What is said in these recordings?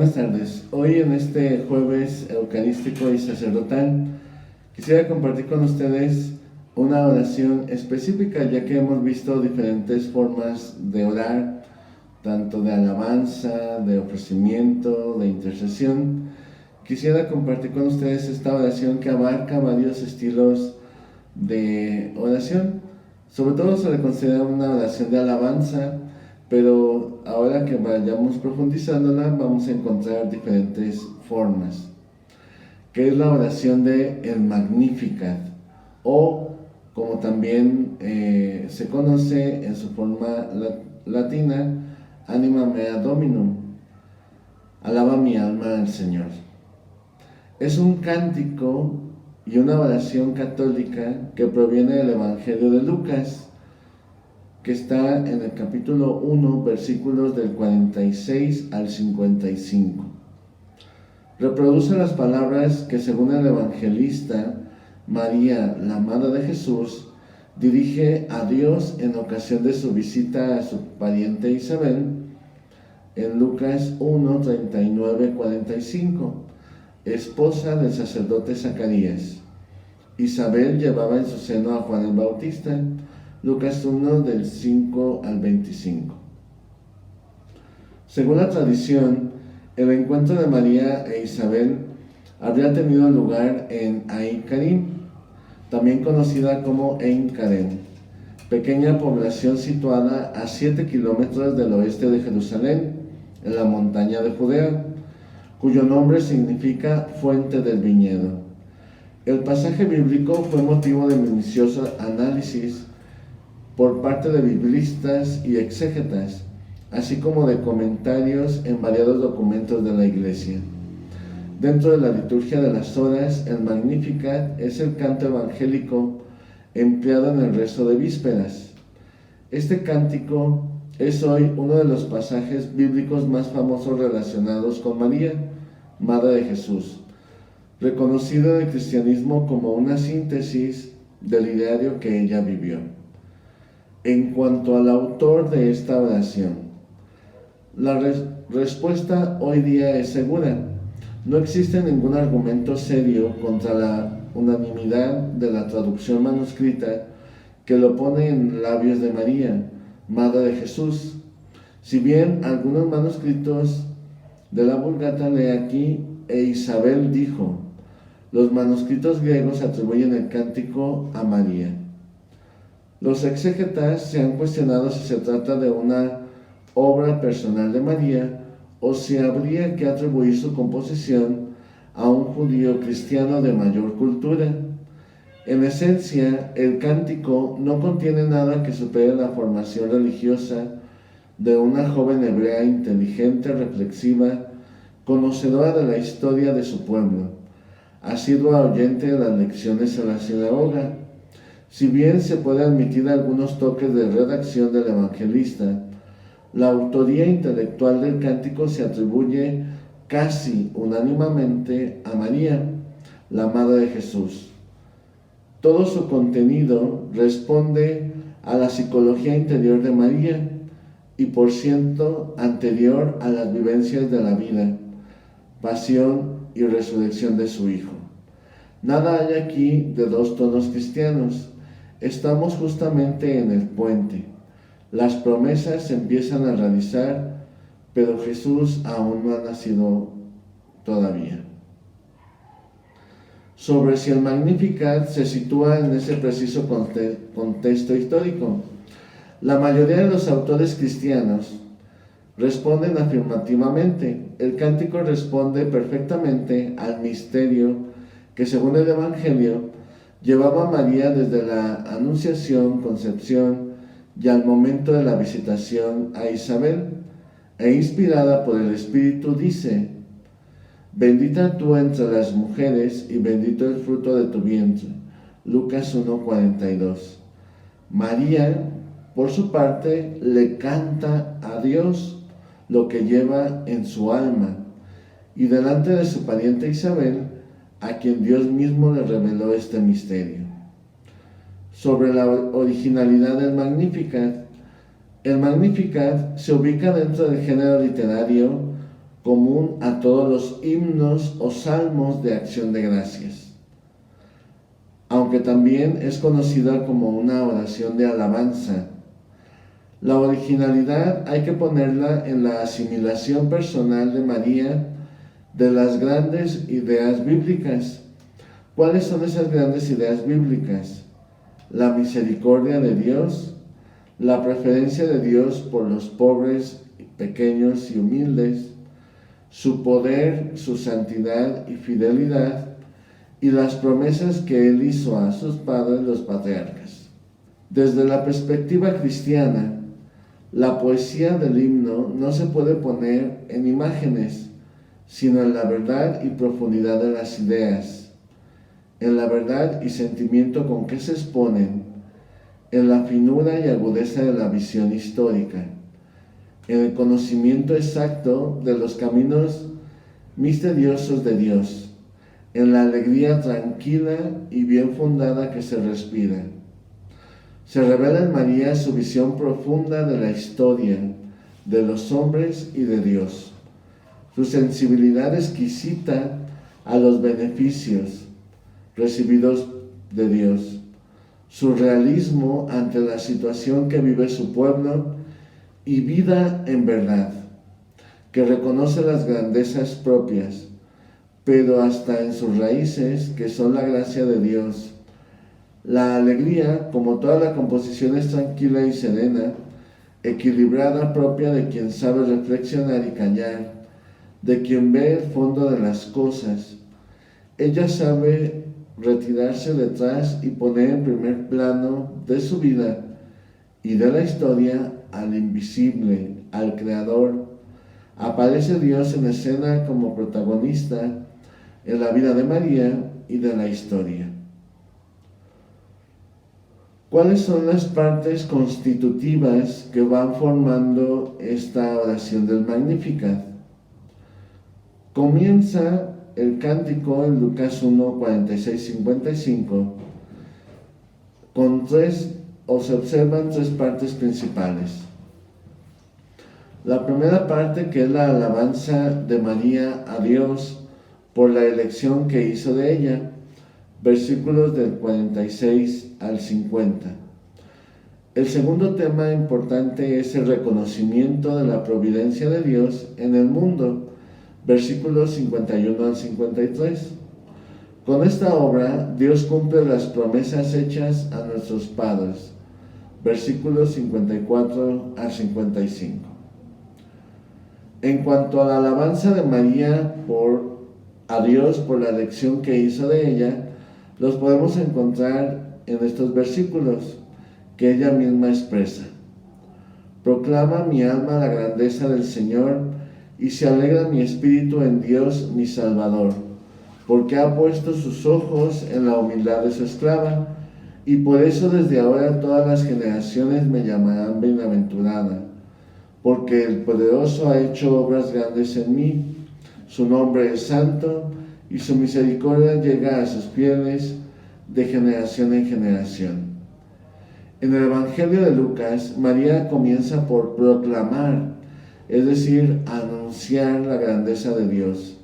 Buenas tardes. Hoy en este jueves eucarístico y sacerdotal quisiera compartir con ustedes una oración específica, ya que hemos visto diferentes formas de orar, tanto de alabanza, de ofrecimiento, de intercesión. Quisiera compartir con ustedes esta oración que abarca varios estilos de oración. Sobre todo se le considera una oración de alabanza, pero ahora que vayamos profundizándola vamos a encontrar diferentes formas, que es la oración de el Magnificat, o como también se conoce en su forma latina, Anima mea Dominum, alaba mi alma al Señor. Es un cántico y una oración católica que proviene del Evangelio de Lucas, que está en el capítulo 1, versículos del 46 al 55. Reproduce las palabras que, según el evangelista, María, la madre de Jesús, dirige a Dios en ocasión de su visita a su pariente Isabel, en Lucas 1, 39, 45, esposa del sacerdote Zacarías. Isabel llevaba en su seno a Juan el Bautista, Lucas 1, del 5 al 25. Según la tradición, el encuentro de María e Isabel habría tenido lugar en Ain Karim, también conocida como Ein Karen, pequeña población situada a 7 kilómetros del oeste de Jerusalén, en la montaña de Judea, cuyo nombre significa fuente del viñedo. El pasaje bíblico fue motivo de minucioso análisis por parte de biblistas y exégetas, así como de comentarios en variados documentos de la Iglesia. Dentro de la liturgia de las horas, el Magnificat es el canto evangélico empleado en el rezo de vísperas. Este cántico es hoy uno de los pasajes bíblicos más famosos relacionados con María, Madre de Jesús, reconocido en el cristianismo como una síntesis del ideario que ella vivió. En cuanto al autor de esta oración, la respuesta hoy día es segura. No existe ningún argumento serio contra la unanimidad de la traducción manuscrita que lo pone en labios de María, Madre de Jesús. Si bien algunos manuscritos de la Vulgata lee aquí, e Isabel dijo, los manuscritos griegos atribuyen el cántico a María. Los exégetas se han cuestionado si se trata de una obra personal de María o si habría que atribuir su composición a un judío cristiano de mayor cultura. En esencia, el cántico no contiene nada que supere la formación religiosa de una joven hebrea inteligente, reflexiva, conocedora de la historia de su pueblo, asidua oyente de las lecciones en la sinagoga. Si bien se puede admitir algunos toques de redacción del evangelista, la autoría intelectual del cántico se atribuye casi unánimemente a María, la Madre de Jesús. Todo su contenido responde a la psicología interior de María y por cierto anterior a las vivencias de la vida, pasión y resurrección de su Hijo. Nada hay aquí de dos tonos cristianos. Estamos justamente en el puente. Las promesas se empiezan a realizar, pero Jesús aún no ha nacido todavía. Sobre si el Magnificat se sitúa en ese preciso contexto histórico, la mayoría de los autores cristianos responden afirmativamente. El cántico responde perfectamente al misterio que, según el Evangelio, llevaba a María desde la anunciación, concepción y al momento de la visitación a Isabel, e inspirada por el Espíritu dice, bendita tú entre las mujeres y bendito el fruto de tu vientre. Lucas 1:42. María, por su parte, le canta a Dios lo que lleva en su alma, y delante de su pariente Isabel, a quien Dios mismo le reveló este misterio. Sobre la originalidad del Magnificat, el Magnificat se ubica dentro del género literario común a todos los himnos o salmos de acción de gracias, aunque también es conocida como una oración de alabanza. La originalidad hay que ponerla en la asimilación personal de María de las grandes ideas bíblicas. ¿Cuáles son esas grandes ideas bíblicas? La misericordia de Dios, la preferencia de Dios por los pobres, pequeños y humildes, su poder, su santidad y fidelidad, y las promesas que Él hizo a sus padres, los patriarcas. Desde la perspectiva cristiana, la poesía del himno no se puede poner en imágenes, sino en la verdad y profundidad de las ideas, en la verdad y sentimiento con que se exponen, en la finura y agudeza de la visión histórica, en el conocimiento exacto de los caminos misteriosos de Dios, en la alegría tranquila y bien fundada que se respira. Se revela en María su visión profunda de la historia, de los hombres y de Dios, su sensibilidad exquisita a los beneficios recibidos de Dios, su realismo ante la situación que vive su pueblo y vida en verdad, que reconoce las grandezas propias, pero hasta en sus raíces, que son la gracia de Dios. La alegría, como toda la composición, es tranquila y serena, equilibrada, propia de quien sabe reflexionar y callar, de quien ve el fondo de las cosas. Ella sabe retirarse detrás y poner en primer plano de su vida y de la historia al invisible, al Creador. Aparece Dios en escena como protagonista en la vida de María y de la historia. ¿Cuáles son las partes constitutivas que van formando esta oración del Magnificat? Comienza el cántico en Lucas 1, 46, 55, se observan tres partes principales. La primera parte, que es la alabanza de María a Dios por la elección que hizo de ella, versículos del 46 al 50. El segundo tema importante es el reconocimiento de la providencia de Dios en el mundo, versículos 51 al 53. Con esta obra, Dios cumple las promesas hechas a nuestros padres, versículos 54 al 55. En cuanto a la alabanza de María a Dios por la elección que hizo de ella, los podemos encontrar en estos versículos que ella misma expresa. Proclama mi alma la grandeza del Señor, y se alegra mi espíritu en Dios mi Salvador, porque ha puesto sus ojos en la humildad de su esclava, y por eso desde ahora todas las generaciones me llamarán bienaventurada, porque el poderoso ha hecho obras grandes en mí. Su nombre es santo, y su misericordia llega a sus fieles de generación en generación. En el Evangelio de Lucas, María comienza por proclamar, es decir, anunciar la grandeza de Dios.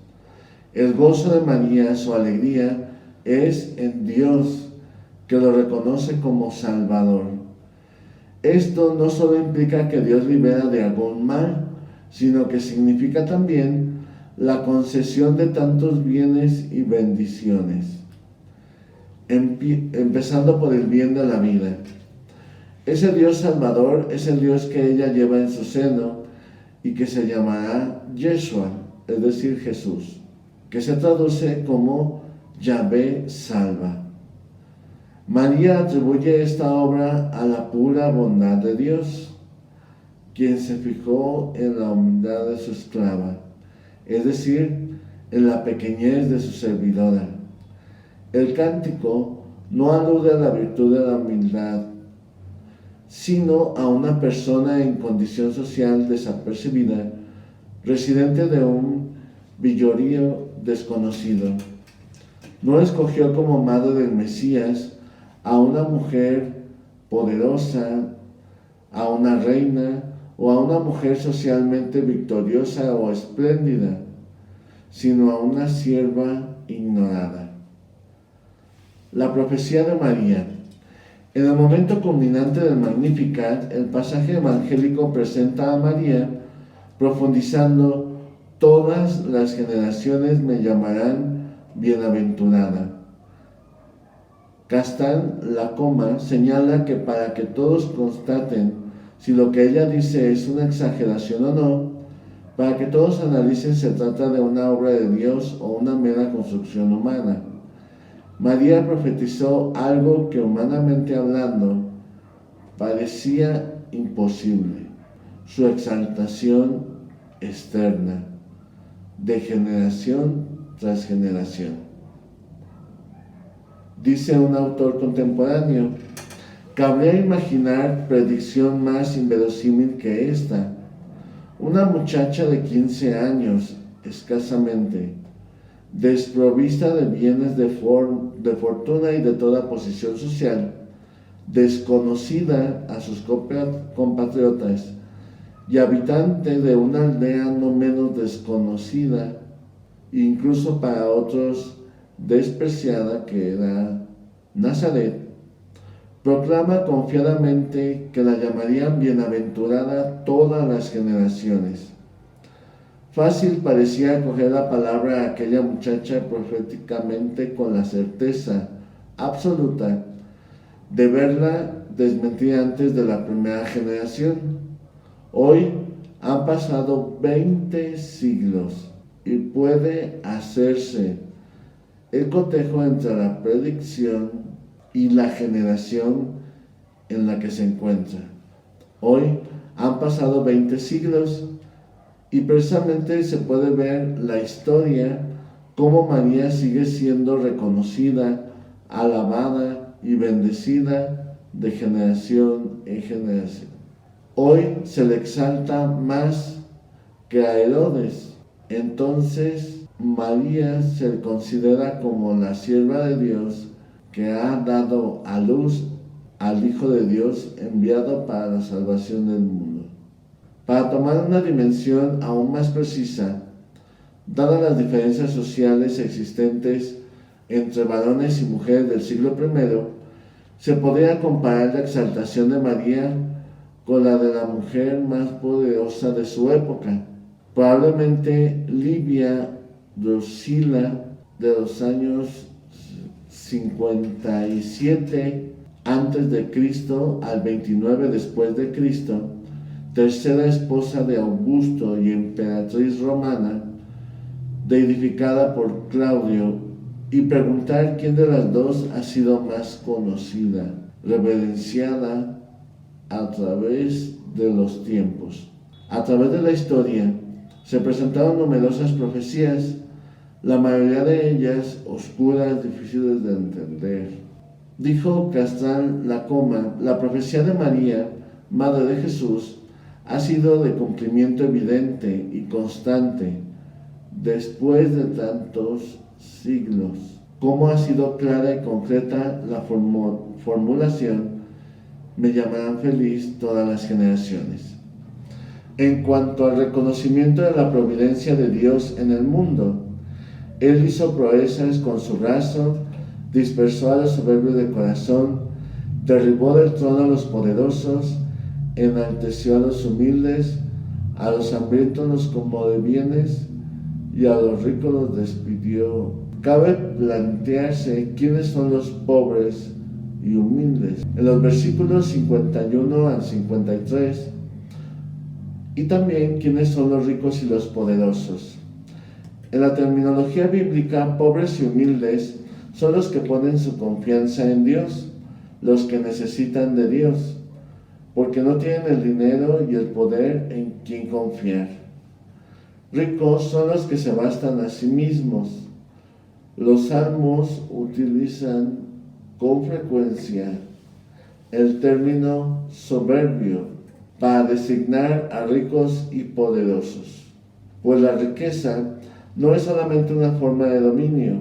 El gozo de María, su alegría, es en Dios, que lo reconoce como Salvador. Esto no solo implica que Dios libera de algún mal, sino que significa también la concesión de tantos bienes y bendiciones, empezando por el bien de la vida. Ese Dios Salvador es el Dios que ella lleva en su seno y que se llamará Yeshua, es decir, Jesús, que se traduce como Yahvé salva. María atribuye esta obra a la pura bondad de Dios, quien se fijó en la humildad de su esclava, es decir, en la pequeñez de su servidora. El cántico no alude a la virtud de la humildad, sino a una persona en condición social desapercibida, residente de un villorío desconocido. No escogió como madre del Mesías a una mujer poderosa, a una reina o a una mujer socialmente victoriosa o espléndida, sino a una sierva ignorada. La profecía de María. En el momento culminante del Magnificat, el pasaje evangélico presenta a María profundizando: todas las generaciones me llamarán bienaventurada. Castan Lacoma señala que para que todos constaten si lo que ella dice es una exageración o no, para que todos analicen si se trata de una obra de Dios o una mera construcción humana, María profetizó algo que, humanamente hablando, parecía imposible: su exaltación externa, de generación tras generación. Dice un autor contemporáneo: cabría imaginar predicción más inverosímil que esta. Una muchacha de 15 años, escasamente, desprovista de bienes de fortuna y de toda posición social, desconocida a sus compatriotas y habitante de una aldea no menos desconocida, incluso para otros despreciada, que era Nazaret, proclama confiadamente que la llamarían bienaventurada todas las generaciones. Fácil parecía acoger la palabra a aquella muchacha proféticamente, con la certeza absoluta de verla desmentir antes de la primera generación. Hoy han pasado 20 siglos y puede hacerse el cotejo entre la predicción y la generación en la que se encuentra. Hoy han pasado 20 siglos y precisamente se puede ver la historia, cómo María sigue siendo reconocida, alabada y bendecida de generación en generación. Hoy se le exalta más que a Herodes. Entonces María se le considera como la sierva de Dios que ha dado a luz al Hijo de Dios enviado para la salvación del mundo. Para tomar una dimensión aún más precisa, dadas las diferencias sociales existentes entre varones y mujeres del siglo I, se podría comparar la exaltación de María con la de la mujer más poderosa de su época, probablemente Livia Drusila, de los años 57 a.C. al 29 después de Cristo, tercera esposa de Augusto y emperatriz romana, deidificada por Claudio, y preguntar quién de las dos ha sido más conocida, reverenciada a través de los tiempos. A través de la historia se presentaron numerosas profecías, la mayoría de ellas oscuras, difíciles de entender. Dijo Castan Lacoma: la profecía de María, Madre de Jesús, ha sido de cumplimiento evidente y constante después de tantos siglos. Como ha sido clara y concreta la formulación: me llamarán feliz todas las generaciones. En cuanto al reconocimiento de la providencia de Dios en el mundo, Él hizo proezas con su brazo, dispersó a los soberbios de corazón, derribó del trono a los poderosos, enalteció a los humildes, a los hambrientos los colmó de bienes y a los ricos los despidió. Cabe plantearse quiénes son los pobres y humildes en los versículos 51 al 53, y también quiénes son los ricos y los poderosos. En la terminología bíblica, pobres y humildes son los que ponen su confianza en Dios, los que necesitan de Dios, porque no tienen el dinero y el poder en quien confiar. Ricos son los que se bastan a sí mismos. Los salmos utilizan con frecuencia el término soberbio para designar a ricos y poderosos, pues la riqueza no es solamente una forma de dominio,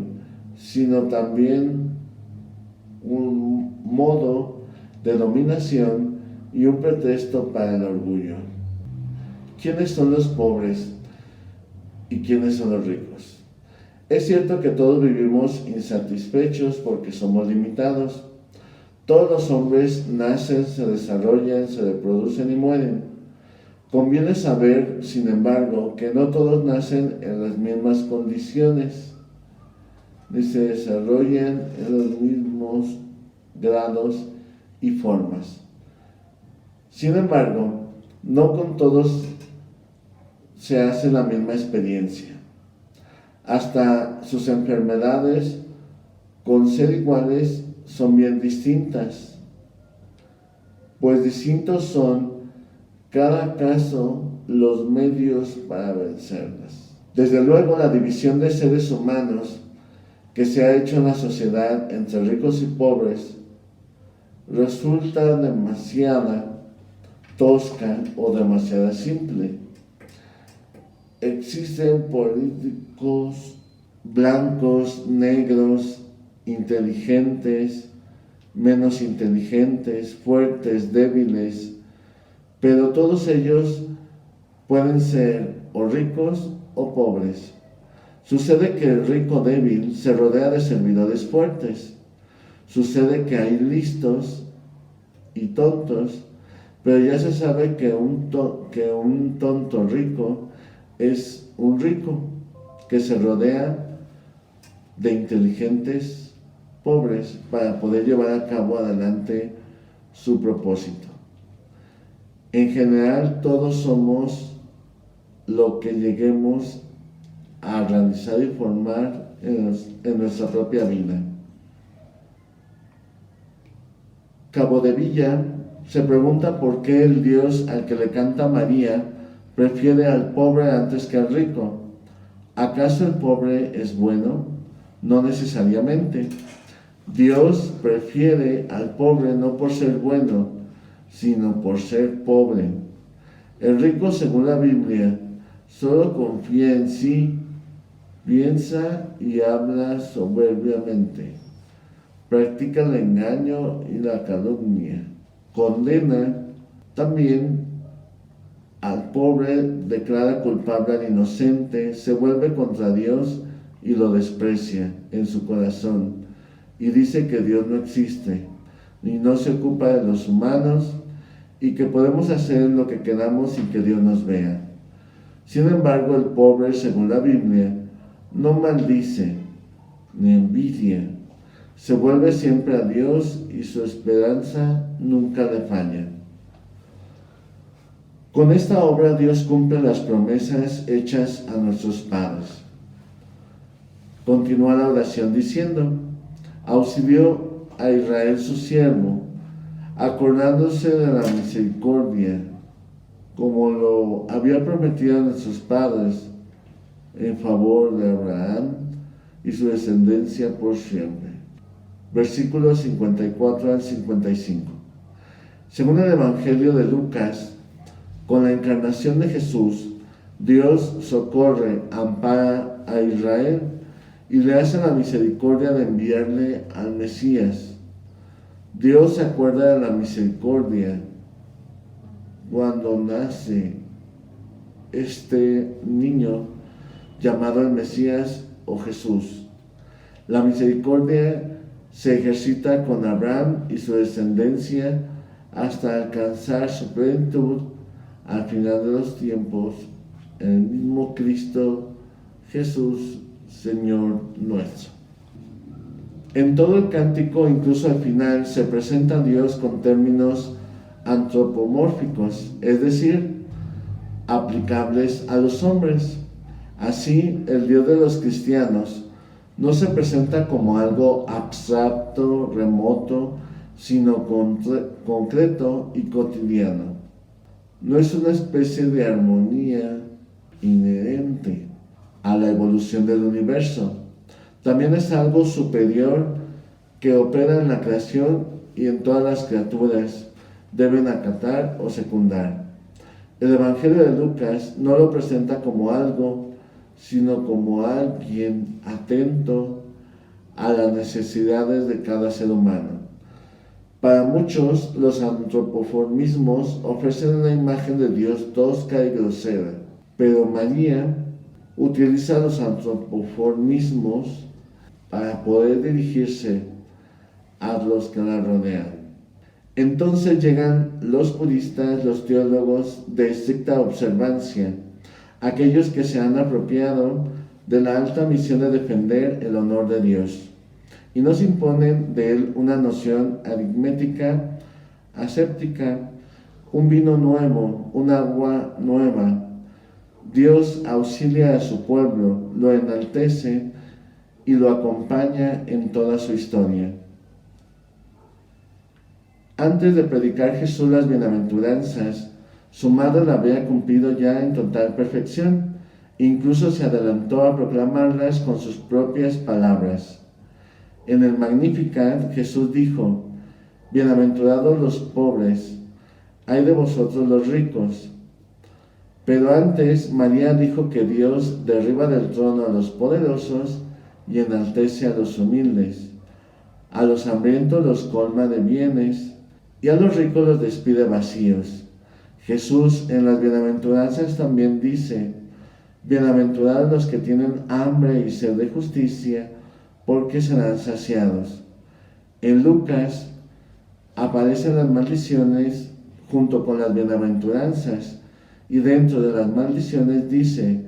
sino también un modo de dominación y un pretexto para el orgullo. ¿quiénes son los pobres y quiénes son los ricos? Es cierto que todos vivimos insatisfechos porque somos limitados. Todos los hombres nacen, se desarrollan, se reproducen y mueren. Conviene saber, sin embargo, que no todos nacen en las mismas condiciones, ni se desarrollan en los mismos grados y formas. Sin embargo, no con todos se hace la misma experiencia. Hasta sus enfermedades, con ser iguales, son bien distintas, pues distintos son cada caso los medios para vencerlas. Desde luego, la división de seres humanos que se ha hecho en la sociedad entre ricos y pobres resulta demasiada tosca o demasiado simple. Existen políticos blancos, negros, inteligentes, menos inteligentes, fuertes, débiles, pero todos ellos pueden ser o ricos o pobres. Sucede que el rico débil se rodea de servidores fuertes. Sucede que hay listos y tontos, pero ya se sabe que un tonto rico es un rico que se rodea de inteligentes pobres para poder llevar a cabo adelante su propósito. En general, todos somos lo que lleguemos a realizar y formar en nuestra propia vida. Capdevila se pregunta por qué el Dios al que le canta María prefiere al pobre antes que al rico. ¿Acaso el pobre es bueno? No necesariamente. Dios prefiere al pobre no por ser bueno, sino por ser pobre. El rico, según la Biblia, solo confía en sí, piensa y habla soberbiamente, practica el engaño y la calumnia, condena también al pobre, declara culpable al inocente, se vuelve contra Dios y lo desprecia en su corazón y dice que Dios no existe y no se ocupa de los humanos y que podemos hacer lo que queramos sin que Dios nos vea. Sin embargo, el pobre, según la Biblia, no maldice ni envidia, se vuelve siempre a Dios y su esperanza nunca le falla. Con esta obra Dios cumple las promesas hechas a nuestros padres. Continúa la oración diciendo: auxilió a Israel su siervo, acordándose de la misericordia, como lo había prometido a nuestros padres, en favor de Abraham y su descendencia por siempre. Versículos 54 al 55. Según el Evangelio de Lucas, con la encarnación de Jesús, Dios socorre, ampara a Israel y le hace la misericordia de enviarle al Mesías. Dios se acuerda de la misericordia cuando nace este niño llamado el Mesías o Jesús. La misericordia se ejercita con Abraham y su descendencia hasta alcanzar su plenitud al final de los tiempos, en el mismo Cristo Jesús, Señor nuestro. En todo el cántico, incluso al final, se presenta a Dios con términos antropomórficos, es decir, aplicables a los hombres. Así, el Dios de los cristianos no se presenta como algo abstracto, remoto, sino concreto y cotidiano. No es una especie de armonía inherente a la evolución del universo. También es algo superior que opera en la creación y en todas las criaturas deben acatar o secundar. El Evangelio de Lucas no lo presenta como algo, sino como alguien atento a las necesidades de cada ser humano. Para muchos, los antropoformismos ofrecen una imagen de Dios tosca y grosera, pero María utiliza los antropoformismos para poder dirigirse a los que la rodean. Entonces llegan los puristas, los teólogos de estricta observancia, aquellos que se han apropiado de la alta misión de defender el honor de Dios, y nos imponen de él una noción aritmética, aséptica, un vino nuevo, un agua nueva. Dios auxilia a su pueblo, lo enaltece y lo acompaña en toda su historia. Antes de predicar Jesús las bienaventuranzas, su madre la había cumplido ya en total perfección. Incluso se adelantó a proclamarlas con sus propias palabras. En el Magnificat, Jesús dijo: bienaventurados los pobres, ay de vosotros los ricos. Pero antes, María dijo que Dios derriba del trono a los poderosos y enaltece a los humildes. A los hambrientos los colma de bienes y a los ricos los despide vacíos. Jesús en las bienaventuranzas también dice: bienaventurados los que tienen hambre y sed de justicia, porque serán saciados. En Lucas aparecen las maldiciones junto con las bienaventuranzas, y dentro de las maldiciones dice: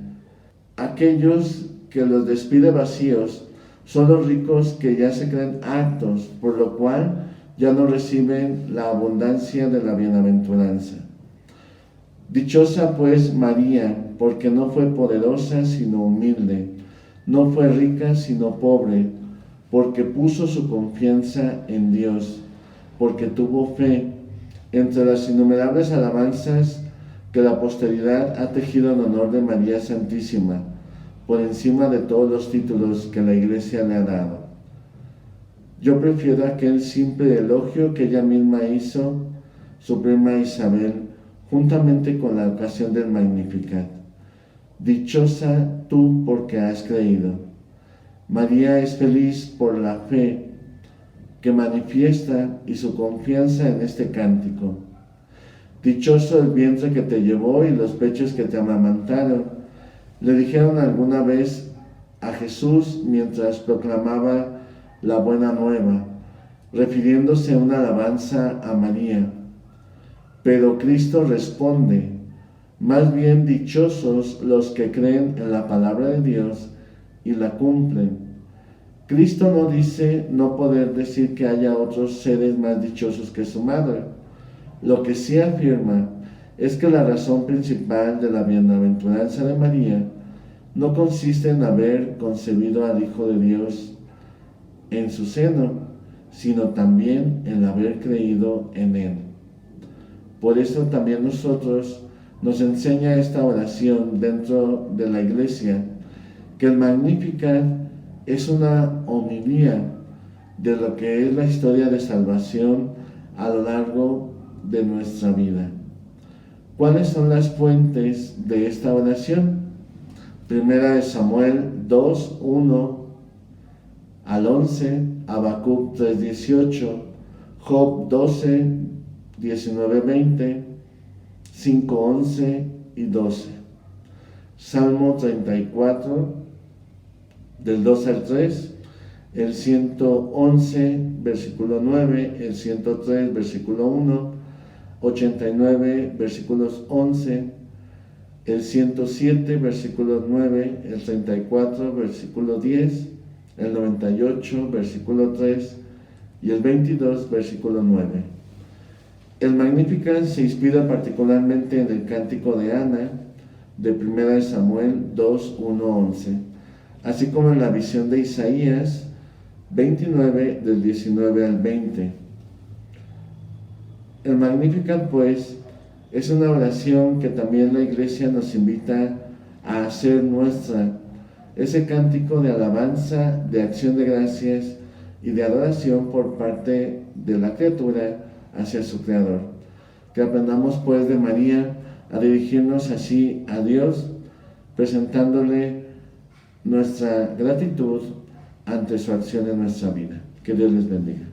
aquellos que los despide vacíos son los ricos que ya se creen aptos, por lo cual ya no reciben la abundancia de la bienaventuranza. Dichosa pues María, porque no fue poderosa sino humilde, no fue rica sino pobre, porque puso su confianza en Dios, porque tuvo fe. Entre las innumerables alabanzas que la posteridad ha tejido en honor de María Santísima, por encima de todos los títulos que la Iglesia le ha dado, yo prefiero aquel simple elogio que ella misma hizo, su prima Isabel, juntamente con la ocasión del Magnificat: dichosa tú porque has creído. María es feliz por la fe que manifiesta y su confianza en este cántico. Dichoso el vientre que te llevó y los pechos que te amamantaron, le dijeron alguna vez a Jesús mientras proclamaba la buena nueva, refiriéndose a una alabanza a María. Pero Cristo responde: más bien dichosos los que creen en la palabra de Dios y la cumplen. Cristo no dice no poder decir que haya otros seres más dichosos que su madre. Lo que sí afirma es que la razón principal de la bienaventuranza de María no consiste en haber concebido al Hijo de Dios en su seno, sino también en haber creído en Él. Por eso también nosotros nos enseña esta oración dentro de la Iglesia, que el Magnificat es una homilía de lo que es la historia de salvación a lo largo de nuestra vida. ¿Cuáles son las fuentes de esta oración? Primera de Samuel 2, 1 al 11, Habacuc 3, 18, Job 12, 19, 20, 5, 11 y 12. Salmo 34, del 2 al 3, el 111, versículo 9, el 103, versículo 1, 89, versículos 11, el 107, versículo 9, el 34, versículo 10, el 98, versículo 3 y el 22, versículo 9. El Magnificat se inspira particularmente en el cántico de Ana, de 1 Samuel 2, 1, 11, así como en la visión de Isaías 29, del 19 al 20. El Magnificat, pues, es una oración que también la Iglesia nos invita a hacer nuestra, ese cántico de alabanza, de acción de gracias y de adoración por parte de la criatura hacia su Creador. Que aprendamos, pues, de María a dirigirnos así a Dios, presentándole nuestra gratitud ante su acción en nuestra vida. Que Dios les bendiga.